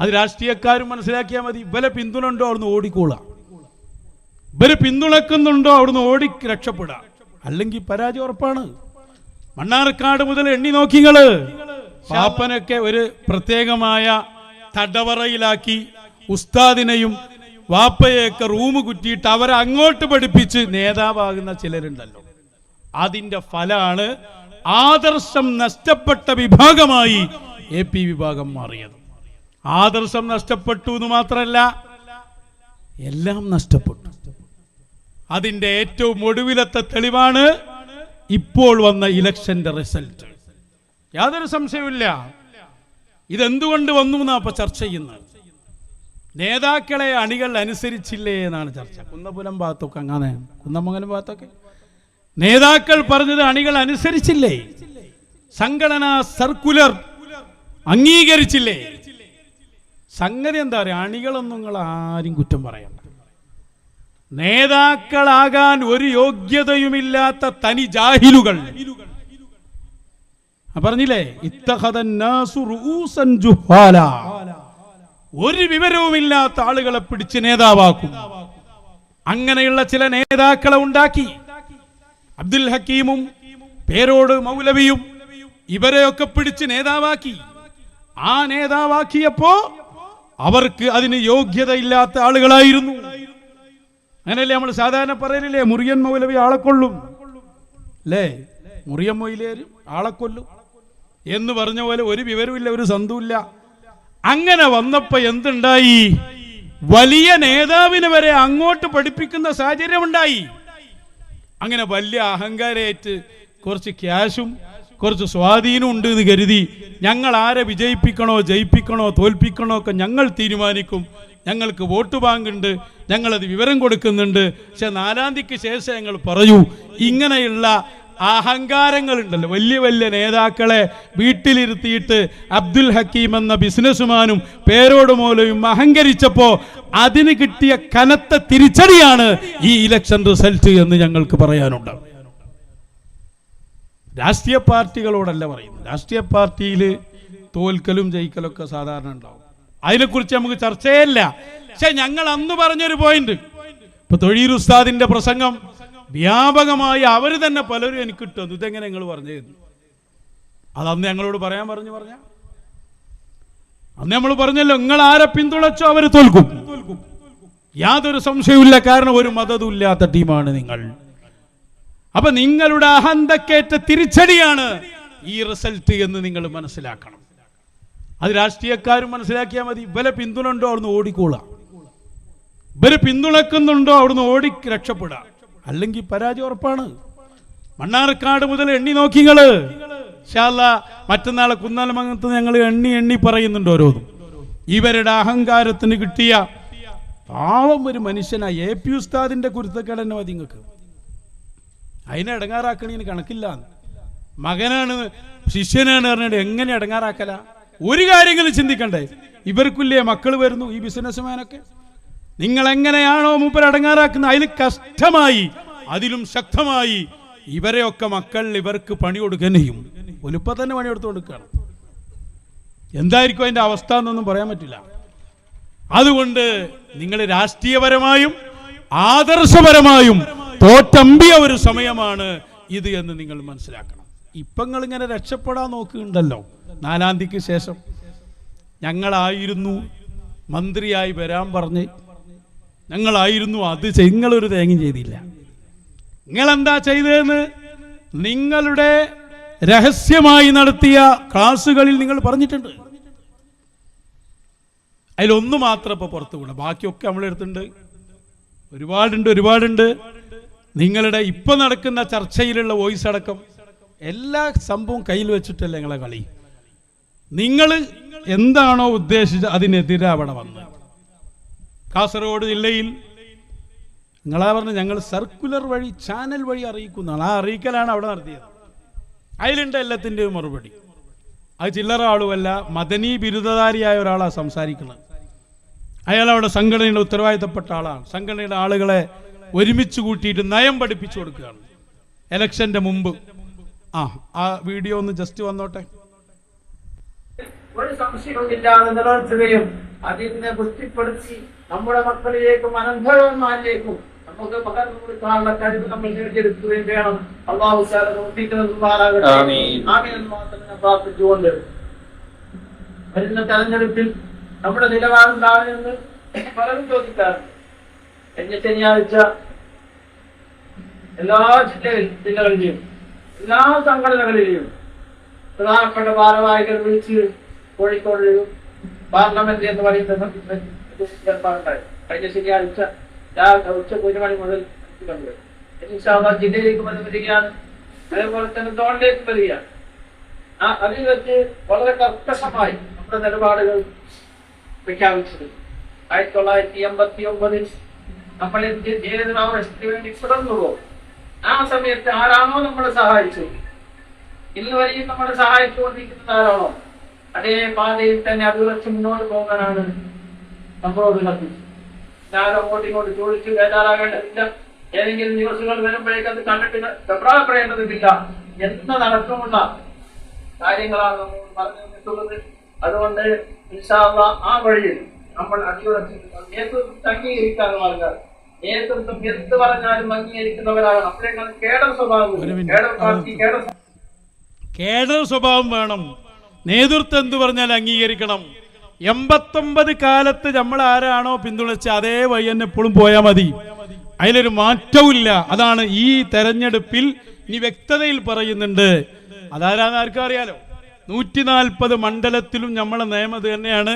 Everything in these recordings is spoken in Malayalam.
അത് രാഷ്ട്രീയക്കാരും മനസ്സിലാക്കിയാൽ മതി. ഇവരെ പിന്തുണ ഉണ്ടോ അവിടുന്ന് ഓടിക്കോളാം, ഇവര് പിന്തുണക്കുന്നുണ്ടോ അവിടുന്ന് ഓടി രക്ഷപ്പെടാം, അല്ലെങ്കിൽ പരാജയം ഉറപ്പാണ്. മണ്ണാർക്കാട് മുതൽ എണ്ണി നോക്കിങ്ങള് പാപ്പനൊക്കെ ഒരു പ്രത്യേകമായ തടവറയിലാക്കി ഉസ്താദിനെയും വാപ്പയെയൊക്കെ റൂം കുറ്റിയിട്ട് അവരെ അങ്ങോട്ട് പഠിപ്പിച്ച് നേതാവാകുന്ന ചിലരുണ്ടല്ലോ. അതിന്റെ ഫലമാണ് ആദർശം നഷ്ടപ്പെട്ട വിഭാഗമായി AP വിഭാഗം മാറിയത്. ആദർശം നഷ്ടപ്പെട്ടു എന്ന് മാത്രമല്ല, എല്ലാം നഷ്ടപ്പെട്ടു. അതിന്റെ ഏറ്റവും ഒടുവിലത്തെ തെളിവാണ് ഇപ്പോൾ വന്ന ഇലക്ഷന്റെ റിസൾട്ട്. യാതൊരു സംശയവുമില്ല. ഇതെന്തുകൊണ്ട് വന്നു എന്നാ അപ്പൊ ചർച്ച ചെയ്യുന്നത്. നേതാക്കളെ അണികൾ അനുസരിച്ചില്ലേ എന്നാണ് ചർച്ച. കുന്നപുരം ഭാഗത്തൊക്കെ അങ്ങനെ, കുന്നമംഗലം ഭാഗത്തൊക്കെ നേതാക്കൾ പറഞ്ഞത് അണികൾ അനുസരിച്ചില്ലേ, സംഘടനാ സർക്കുലർ അംഗീകരിച്ചില്ലേ. സംഗതി എന്താ പറയുക, അണികളൊന്നും നിങ്ങൾ ആരും കുറ്റം പറയണ്ട. നേതാക്കളാകാൻ ഒരു യോഗ്യതയുമില്ലാത്ത തനി ജാഹിലുകൾ പറഞ്ഞില്ലേ, ഒരു വിവരവുമില്ലാത്ത ആളുകളെ പിടിച്ച് നേതാവാക്കും. അങ്ങനെയുള്ള ചില നേതാക്കളെ ഉണ്ടാക്കി. അബ്ദുൽ ഹക്കീമും പേരോട് മൗലവിയും ഇവരെയൊക്കെ പിടിച്ച് നേതാവാക്കി. ആ നേതാവാക്കിയപ്പോ അവർക്ക് അതിന് യോഗ്യതയില്ലാത്ത ആളുകളായിരുന്നു. അങ്ങനെയല്ലേ നമ്മൾ സാധാരണ പറയലില്ലേ, മുറിയൻ മൗലവി ആളെ കൊള്ളും അല്ലേ, മുറിയൻ മൊയിലേര് ആളെ കൊല്ലും എന്ന് പറഞ്ഞ പോലെ ഒരു വിവരമില്ല, ഒരു സന്തുമില്ല. അങ്ങനെ വന്നപ്പോ എന്തുണ്ടായി, വലിയ നേതാവിനെ വരെ അങ്ങോട്ട് പഠിപ്പിക്കുന്ന സാഹചര്യം ഉണ്ടായി. അങ്ങനെ വലിയ അഹങ്കാരമായിട്ട് കുറച്ച് ക്യാഷും കുറച്ച് സ്വാധീനം ഉണ്ട് എന്ന് കരുതി ഞങ്ങൾ ആരെ വിജയിപ്പിക്കണോ ജയിപ്പിക്കണോ തോൽപ്പിക്കണോ ഒക്കെ ഞങ്ങൾ തീരുമാനിക്കും, ഞങ്ങൾക്ക് വോട്ട് ബാങ്ക് ഉണ്ട്, ഞങ്ങളത് വിവരം കൊടുക്കുന്നുണ്ട്. പക്ഷെ 4-ാം തീയതിക്ക് ശേഷം ഞങ്ങൾ പറയൂ. ഇങ്ങനെയുള്ള അഹങ്കാരങ്ങളുണ്ടല്ലോ, വലിയ വലിയ നേതാക്കളെ വീട്ടിലിരുത്തിയിട്ട് അബ്ദുൽ ഹക്കീം എന്ന ബിസിനസ്സുമാനും പേരോട് മൂലവും അഹങ്കരിച്ചപ്പോ അതിന് കിട്ടിയ കനത്ത തിരിച്ചടിയാണ് ഈ ഇലക്ഷൻ റിസൾട്ട് എന്ന് ഞങ്ങൾക്ക് പറയാനുണ്ട്. രാഷ്ട്രീയ പാർട്ടികളോടല്ല പറയുന്നത്. രാഷ്ട്രീയ പാർട്ടിയിൽ തോൽക്കലും ജയിക്കലൊക്കെ സാധാരണ ഉണ്ടാവും, അതിനെക്കുറിച്ച് നമുക്ക് ചർച്ചയല്ല. പക്ഷെ ഞങ്ങൾ അന്ന് പറഞ്ഞൊരു പോയിന്റ്, ഇപ്പൊ തൊഴീർ ഉസ്താദിന്റെ പ്രസംഗം വ്യാപകമായി അവർ തന്നെ പലരും എനിക്ക് കിട്ടുന്നു, ഇതെങ്ങനെ നിങ്ങൾ പറഞ്ഞു തരുന്നു. അതന്ന് ഞങ്ങളോട് പറയാൻ പറഞ്ഞ അന്ന് നമ്മൾ പറഞ്ഞല്ലോ, നിങ്ങൾ ആരെ പിന്തുണച്ചോ അവർ തോൽക്കും, യാതൊരു സംശയവുമില്ല. കാരണം ഒരു മതവും ഇല്ലാത്ത ടീമാണ് നിങ്ങൾ. അപ്പൊ നിങ്ങളുടെ അഹന്തക്കേറ്റ തിരിച്ചടിയാണ് ഈ റിസൾട്ട് എന്ന് നിങ്ങൾ മനസ്സിലാക്കണം. അത് രാഷ്ട്രീയക്കാരും മനസ്സിലാക്കിയാൽ മതി. ഇവരെ പിന്തുണ ഉണ്ടോ അവിടുന്ന് ഓടിക്കോളാം, ഇവര് പിന്തുണക്കുന്നുണ്ടോ അവിടുന്ന് ഓടി രക്ഷപ്പെടാം, അല്ലെങ്കിൽ പരാജയം ഉറപ്പാണ്. മണ്ണാർക്കാട് മുതൽ എണ്ണി നോക്കിങ്ങള്. ഇൻഷാ അല്ലാഹ് മറ്റന്നാളെ കുന്നാലമംഗലത്ത് ഞങ്ങൾ എണ്ണി പറയുന്നുണ്ട് ഓരോന്നും. ഇവരുടെ അഹങ്കാരത്തിന് കിട്ടിയ പാവം ഒരു മനുഷ്യനാ AP ഉസ്താദിന്റെ കുരുത്തക്കേട് തന്നെ മതി നിങ്ങൾക്ക്. അതിനെ ഇടങ്ങാറാക്കണീന് കണക്കില്ല. മകനാണ് ശിഷ്യനാണ് പറഞ്ഞിട്ട് എങ്ങനെ ഇടങ്ങാറാക്കല? ഒരു കാര്യങ്ങളും ചിന്തിക്കണ്ടേ? ഇവർക്കില്ലേ മക്കൾ വരുന്നു, ഈ ബിസിനസ്മാനൊക്കെ. നിങ്ങൾ എങ്ങനെയാണോ മൂപ്പർ അടങ്ങാറാക്കുന്നത് അതിൽ കഷ്ടമായി അതിലും ശക്തമായി ഇവരെയൊക്കെ മക്കൾ ഇവർക്ക് പണി കൊടുക്കുകയും ഒലിപ്പം തന്നെ പണി കൊടുത്തു കൊടുക്കുകയാണ്. എന്തായിരിക്കും അതിന്റെ അവസ്ഥ എന്നൊന്നും പറയാൻ പറ്റില്ല. അതുകൊണ്ട് നിങ്ങൾ രാഷ്ട്രീയപരമായും ആദർശപരമായും തോറ്റമ്പിയ ഒരു സമയമാണ് ഇത് എന്ന് നിങ്ങൾ മനസ്സിലാക്കണം. ഇപ്പം നിങ്ങൾ ഇങ്ങനെ രക്ഷപ്പെടാൻ നോക്കുന്നുണ്ടല്ലോ. 4-ാം തീയതിക്ക് ശേഷം ഞങ്ങളായിരുന്നു മന്ത്രിയായി വരാൻ പറഞ്ഞ്, ഞങ്ങളായിരുന്നു അത് നിങ്ങളൊരു തേങ്ങയും ചെയ്തില്ല. നിങ്ങളെന്താ ചെയ്തതെന്ന് നിങ്ങളുടെ രഹസ്യമായി നടത്തിയ ക്ലാസുകളിൽ നിങ്ങൾ പറഞ്ഞിട്ടുണ്ട്. അതിലൊന്നു മാത്രം ഇപ്പൊ പുറത്തു കൂടെ, ബാക്കിയൊക്കെ നമ്മളെടുത്തുണ്ട്. ഒരുപാടുണ്ട്. നിങ്ങളുടെ ഇപ്പൊ നടക്കുന്ന ചർച്ചയിലുള്ള വോയിസ് അടക്കം എല്ലാ സംഭവം കയ്യിൽ വെച്ചിട്ടല്ലേ നിങ്ങളെ കളി. നിങ്ങൾ എന്താണോ ഉദ്ദേശിച്ചത് അതിനെതിരെ അവിടെ വന്ന് കാസർഗോഡ് ജില്ലയിൽ നിങ്ങളാ പറഞ്ഞ് ഞങ്ങൾ സർക്കുലർ വഴി ചാനൽ വഴി അറിയിക്കുന്നതാണ്. ആ അറിയിക്കലാണ് അവിടെ നടത്തിയത്. അതിലുണ്ട് എല്ലാത്തിൻ്റെയും മറുപടി. അത് ചില്ലറ ആളുമല്ല, മദനി ബിരുദധാരിയായ ഒരാളാണ് സംസാരിക്കുന്നത്. അയാളവിടെ സംഘടനയുടെ ഉത്തരവാദിത്തപ്പെട്ട ആളാണ്. സംഘടനയുടെ ആളുകളെ ഒരുമിച്ച് കൂട്ടിയിട്ട് നയം പഠിപ്പിച്ചു കൊടുക്കുകയാണ് ഇലക്ഷന്റെ മുമ്പ്. ആ വീഡിയോ ഒന്ന് ജസ്റ്റ് വന്നോട്ടെ. ഒരു സംശയവുമില്ലാതെ നിലനിർത്തുകയും അതിനെ പുഷ്ടിപ്പെടുത്തി നമ്മുടെ മക്കളിലേക്കും അനന്തരന്മാരിലേക്കും നമുക്ക് പകർന്നു കൊടുക്കാനുള്ള കഴിവ് നമ്മൾ നേടിയെടുക്കുകയും വേണം. അള്ളാഹു മാത്രം പ്രാർത്ഥിച്ചുകൊണ്ട് വരുന്ന തെരഞ്ഞെടുപ്പിൽ നമ്മുടെ നിലപാടെന്താണ് എന്ന് പലരും ചോദിക്കാറുണ്ട്. കഴിഞ്ഞ ശനിയാഴ്ച എല്ലാ ജില്ലകളിലെയും എല്ലാ സംഘടനകളിലെയും പ്രധാനപ്പെട്ട ഭാരവാഹികൾ വിളിച്ച് കോഴിക്കോട് പാർലമെന്റ് എന്ന് പറയുന്ന ഏർപ്പാടുണ്ടായി. കഴിഞ്ഞ ശനിയാഴ്ച ഉച്ചക്ക് 1 മണി മുതൽ ജില്ലയിലേക്ക് വരികയാണ്. അതേപോലെ തന്നെ തോണിലേക്ക് വരികയാണ്. അതിൽ വെച്ച് വളരെ കർക്കശമായി നമ്മുടെ നിലപാടുകൾ പ്രഖ്യാപിച്ചത് 1989 നമ്മൾ ഏത് ആവശ്യത്തിന് വേണ്ടി തുടർന്നുവോ ആ സമയത്ത് ആരാണോ നമ്മളെ സഹായിച്ചത്, ഇന്ന് വരെയും നമ്മളെ സഹായിച്ചുകൊണ്ടിരിക്കുന്നത് ആരാണോ അതേ പാതയിൽ തന്നെ അഭിവൃദ്ധി മുന്നോട്ട് പോകാനാണ് നമ്മളോട് കൽപ്പിച്ചത്. ഞാനോ അങ്ങോട്ടിങ്ങോട്ട് ചോദിച്ചു ബേജാറാകേണ്ടതില്ല. ഏതെങ്കിലും ന്യൂസുകൾ വരുമ്പോഴേക്ക് അത് കണ്ടിട്ട് ഗഭ്രാപ്പെടേണ്ടതില്ല എന്ന നടക്കമുള്ള കാര്യങ്ങളാണ് നമ്മൾ പറഞ്ഞു തന്നിട്ടുള്ളത്. അതുകൊണ്ട് ഇൻഷാ അല്ലാഹ് ആ വഴിയിൽ നമ്മൾ അടിയുറച്ച് നേതൃത്വം അംഗീകരിക്കാതെ ആൾക്കാർ നേതൃത്വം എന്ത് പറഞ്ഞാലും അംഗീകരിക്കുന്നവരാകണം. അപ്പോഴേക്കാണ് കേഡർ സ്വഭാവം, കേഡർ പാർട്ടി, കേഡർ സ്വഭാവം വേണം. നേതൃത്വം എന്ത് പറഞ്ഞാൽ അംഗീകരിക്കണം. 89 കാലത്ത് നമ്മൾ ആരാണോ പിന്തുണച്ച അതേ വഴി തന്നെ എപ്പോഴും പോയാൽ മതി. അതിലൊരു മാറ്റവും ഇല്ല. അതാണ് ഈ തെരഞ്ഞെടുപ്പിൽ ഇനി വ്യക്തതയിൽ പറയുന്നുണ്ട്. അതാരാന്ന് ആർക്കും അറിയാലോ. 140 മണ്ഡലത്തിലും നമ്മളെ നിയമം ഇത് തന്നെയാണ്.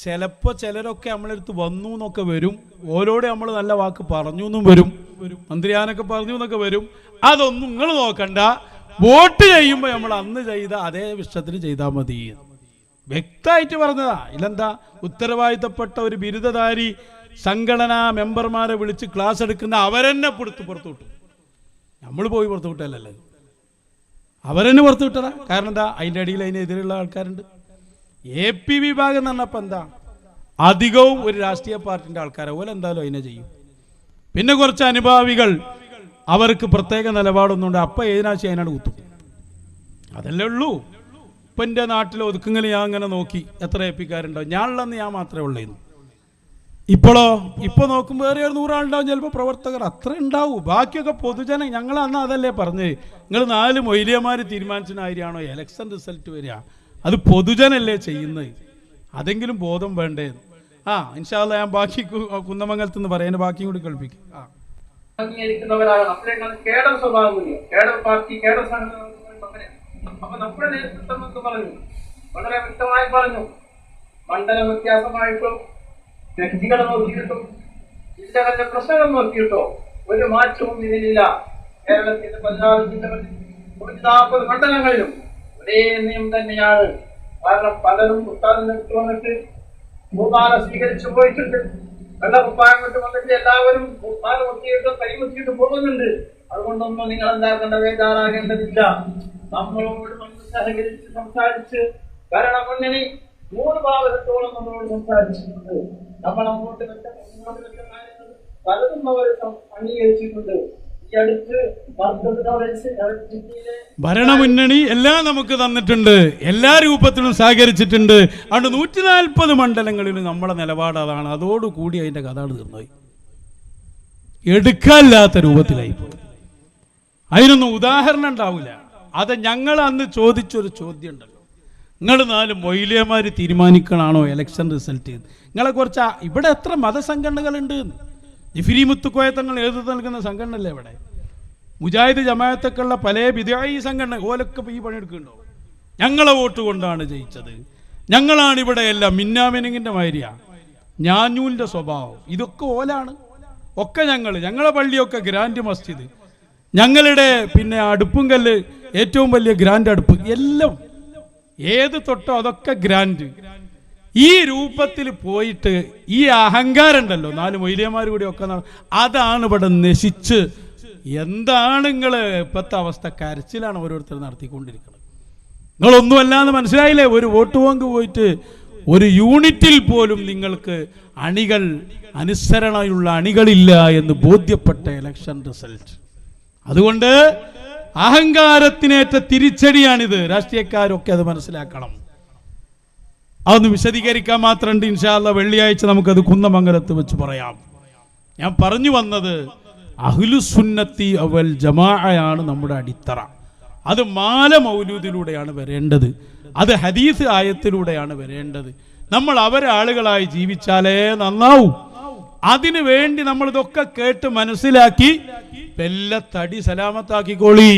ചിലപ്പോൾ ചിലരൊക്കെ നമ്മളെടുത്ത് വന്നു എന്നൊക്കെ വരും. ഓരോടെ നമ്മൾ നല്ല വാക്ക് പറഞ്ഞു എന്നും വരും. മന്ത്രിയാനൊക്കെ പറഞ്ഞു എന്നൊക്കെ വരും. അതൊന്നും നിങ്ങൾ നോക്കണ്ട. വോട്ട് ചെയ്യുമ്പോൾ നമ്മൾ അന്ന് ചെയ്ത അതേ വിഷയത്തിൽ ചെയ്താൽ മതി. വ്യക്തമായിട്ട് പറഞ്ഞതാ. ഇല്ലെന്താ, ഉത്തരവാദിത്തപ്പെട്ട ഒരു ബിരുദധാരി സംഘടനാ മെമ്പർമാരെ വിളിച്ച് ക്ലാസ് എടുക്കുന്ന അവരെന്നെ പുറത്തു വിട്ടു. നമ്മൾ പോയി പുറത്തു വിട്ടല്ലേ, അവരെന്നെ പുറത്തു വിട്ടതാ. കാരണം എന്താ, അതിൻ്റെ അടിയിൽ അതിനെതിരെയുള്ള ആൾക്കാരുണ്ട്. AP വിഭാഗം എന്ന് പറഞ്ഞപ്പോൾ എന്താ, അധികവും ഒരു രാഷ്ട്രീയ പാർട്ടിൻ്റെ ആൾക്കാരെ പോലെ എന്തായാലും അതിനെ ചെയ്യും. പിന്നെ കുറച്ച് അനുഭാവികൾ, അവർക്ക് പ്രത്യേക നിലപാടൊന്നുണ്ട്. അപ്പം ഏതിനാഴ്ച അതിനാണ് കുത്തും. അതല്ലേ ഉള്ളൂ. ഇപ്പം എൻ്റെ നാട്ടിൽ ഒതുക്കുങ്ങനെ ഞാൻ അങ്ങനെ നോക്കി എത്ര AP കാരുണ്ടാവും. ഞാനുള്ളന്ന് ഞാൻ മാത്രമേ ഉള്ളൂ. ഇപ്പോൾ നോക്കുമ്പോൾ വേറെ ഒരു 100 ആളുണ്ടാവും. ചിലപ്പോൾ പ്രവർത്തകർ അത്ര ഉണ്ടാവും. ബാക്കിയൊക്കെ പൊതുജനം. ഞങ്ങൾ അന്ന് അതല്ലേ പറഞ്ഞ്, നിങ്ങൾ 4 മൊയ്ലിയന്മാർ തീരുമാനിച്ചതിനായിരിയാണോ എലക്ഷൻ റിസൾട്ട് വരിക? അത് പൊതുജനല്ലേ ചെയ്യുന്നത്. അതെങ്കിലും ബോധം വേണ്ടേ? ഇൻഷാ അല്ലാഹ് ഞാൻ ബാക്കി കുന്നമംഗലത്ത് നിന്ന് പറയാൻ ബാക്കിയും കൂടി കേൾപ്പിക്കും. അംഗീകരിക്കുന്നവരാകണം. അപ്പോഴേക്കാണ് കേഡർ സ്വഭാവം, കേഡർ പാർട്ടി, കേഡർ സംഘടന. അപ്പൊ നമ്മുടെ നേതൃത്വം എന്ന് പറഞ്ഞു, വളരെ വ്യക്തമായി പറഞ്ഞു. മണ്ഡലം വ്യത്യാസമായിട്ടോ വ്യക്തികളെ നോക്കിയിട്ടോ ജില്ലകളുടെ പ്രശ്നങ്ങൾ നോക്കിയിട്ടോ ഒരു മാറ്റവും ഇതിലില്ല. കേരളത്തിന്റെ 16 ജില്ലകളിൽ 140 മണ്ഡലങ്ങളിലും ഒരേ നിയമം തന്നെയാണ്. കാരണം പലരും ഉത്താദനത്തിൽ വന്നിട്ട് ഭൂമാല സ്വീകരിച്ചു പോയിട്ടുണ്ട്. വെള്ളക്കുപ്പായം കൊണ്ട് വന്നിട്ട് എല്ലാവരും ഭൂമാല മുത്തിയിട്ടും കൈമുത്തിയിട്ടും പോകുന്നുണ്ട്. അതുകൊണ്ടൊന്നും നിങ്ങൾ എന്താക്കേണ്ട, ബേജാറാകേണ്ടതില്ല. നമ്മളോട് സഹകരിച്ച് സംസാരിച്ച് ഭരണമുന്നണി 3 പ്രാവശ്യത്തോളം നമ്മളോട് സംസാരിച്ചിട്ടുണ്ട്. നമ്മൾ അങ്ങോട്ട് വെച്ച കാര്യങ്ങൾ പലതും അവർ അംഗീകരിച്ചിട്ടുണ്ട്. ഈ അടുത്ത് ഭരണമുന്നണി എല്ലാം നമുക്ക് തന്നിട്ടുണ്ട്. എല്ലാ രൂപത്തിലും സഹകരിച്ചിട്ടുണ്ട്. അതുകൊണ്ട് 140 മണ്ഡലങ്ങളിലും നമ്മുടെ നിലപാട് അതാണ്. അതോടുകൂടി അതിന്റെ കഥ തീർന്നായി. എടുക്കാനില്ലാത്ത രൂപത്തിലായി പോയി. അതിനൊന്നും ഉദാഹരണം ഉണ്ടാവില്ല. അത് ഞങ്ങൾ അന്ന് ചോദിച്ചൊരു ചോദ്യം ഉണ്ടല്ലോ, നിങ്ങൾ 4 മൊയ്ലിയന്മാർ തീരുമാനിക്കണാണോ എലക്ഷൻ റിസൾട്ട്? നിങ്ങളെ കുറച്ച് ഇവിടെ എത്ര മതസംഘടനകളുണ്ട്? ജിഫ്രി മുത്തുക്കോയത്തങ്ങൾ നേതൃത്വം നൽകുന്ന സംഘടനയല്ലേ ഇവിടെ? മുജാഹിദ് ജമാഅത്തൊക്കെ ഉള്ള പല ബിദ്അഈ സംഘടന ഓലൊക്കെ ഈ പണിയെടുക്കുന്നുണ്ടോ? ഞങ്ങളെ വോട്ട് കൊണ്ടാണ് ജയിച്ചത്, ഞങ്ങളാണ് ഇവിടെ എല്ലാം. മിന്നാമിനിങ്ങിൻ്റെ മാതിരിയാ ഞാഞ്ഞൂലിൻ്റെ സ്വഭാവം. ഇതൊക്കെ ഓലാണ്. ഒക്കെ ഞങ്ങളെ പള്ളിയൊക്കെ ഗ്രാൻഡ് മസ്ജിദ്, ഞങ്ങളുടെ പിന്നെ അടുപ്പും കല്ല് ഏറ്റവും വലിയ ഗ്രാൻഡ് അടുപ്പ്, എല്ലാം ഏത് തൊട്ടോ അതൊക്കെ ഗ്രാൻഡ്. ഈ രൂപത്തിൽ പോയിട്ട് ഈ അഹങ്കാരം ഉണ്ടല്ലോ, 4 മൊയ്ലിയന്മാർ കൂടി ഒക്കെ, അതാണ് ഇവിടെ നശിച്ച്. എന്താണ് നിങ്ങൾ ഇപ്പോഴത്തെ അവസ്ഥ? കരച്ചിലാണ് ഓരോരുത്തർ നടത്തിക്കൊണ്ടിരിക്കുന്നത്. നിങ്ങളൊന്നുമല്ലാന്ന് മനസ്സിലായില്ലേ? ഒരു വോട്ട് ബാങ്ക് പോയിട്ട് ഒരു യൂണിറ്റിൽ പോലും നിങ്ങൾക്ക് അണികൾ, അനുസരണയുള്ള അണികളില്ല എന്ന് ബോധ്യപ്പെട്ട ഇലക്ഷൻ റിസൾട്ട്. അതുകൊണ്ട് അഹങ്കാരത്തിനേറ്റ തിരിച്ചടിയാണിത്. രാഷ്ട്രീയക്കാരൊക്കെ അത് മനസ്സിലാക്കണം. അതൊന്ന് വിശദീകരിക്കാൻ മാത്രമുണ്ട്. ഇൻഷാ അല്ലാഹ് വെള്ളിയാഴ്ച നമുക്കത് കുന്നമംഗലത്ത് വെച്ച് പറയാം. ഞാൻ പറഞ്ഞു വന്നത് അഹ്ലുസുന്നത്തി വൽ ജമാഅയാണ് നമ്മുടെ അടിത്തറ. അത് മാല മൗലൂദിലൂടെയാണ് വരേണ്ടത്, അത് ഹദീസ് ആയത്തിലൂടെയാണ് വരേണ്ടത്. നമ്മൾ അവരെ ആളുകളായി ജീവിച്ചാലേ നന്നാവൂ. അതിനു വേണ്ടി നമ്മൾ ഇതൊക്കെ കേട്ട് മനസ്സിലാക്കി തടി സലാമത്താക്കിക്കോളി.